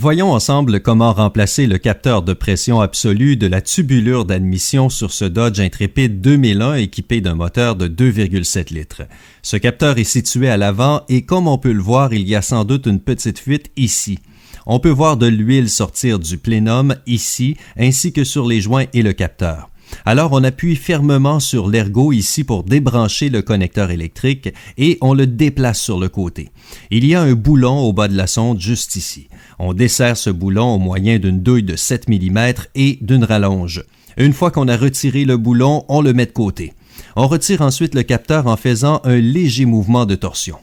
Voyons ensemble comment remplacer le capteur de pression absolue de la tubulure d'admission sur ce Dodge Intrepid 2001 équipé d'un moteur de 2,7 litres. Ce capteur est situé à l'avant et comme on peut le voir, il y a sans doute une petite fuite ici. On peut voir de l'huile sortir du plénum ici, ainsi que sur les joints et le capteur. Alors on appuie fermement sur l'ergot ici pour débrancher le connecteur électrique et on le déplace sur le côté. Il y a un boulon au bas de la sonde juste ici. On desserre ce boulon au moyen d'une douille de 7 mm et d'une rallonge. Une fois qu'on a retiré le boulon, on le met de côté. On retire ensuite le capteur en faisant un léger mouvement de torsion.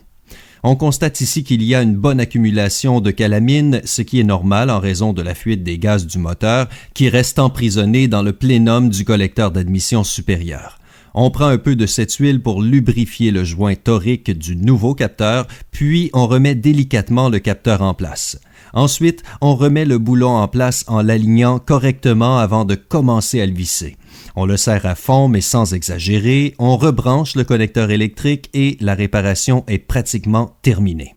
On constate ici qu'il y a une bonne accumulation de calamine, ce qui est normal en raison de la fuite des gaz du moteur qui reste emprisonné dans le plénum du collecteur d'admission supérieur. On prend un peu de cette huile pour lubrifier le joint torique du nouveau capteur, puis on remet délicatement le capteur en place. Ensuite, on remet le boulon en place en l'alignant correctement avant de commencer à le visser. On le serre à fond mais sans exagérer, on rebranche le connecteur électrique et la réparation est pratiquement terminée.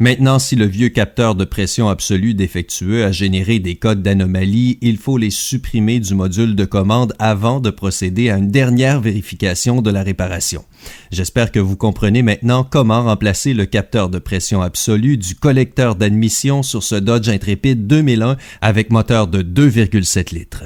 Maintenant, si le vieux capteur de pression absolue défectueux a généré des codes d'anomalie, il faut les supprimer du module de commande avant de procéder à une dernière vérification de la réparation. J'espère que vous comprenez maintenant comment remplacer le capteur de pression absolue du collecteur d'admission sur ce Dodge Intrepid 2001 avec moteur de 2,7 litres.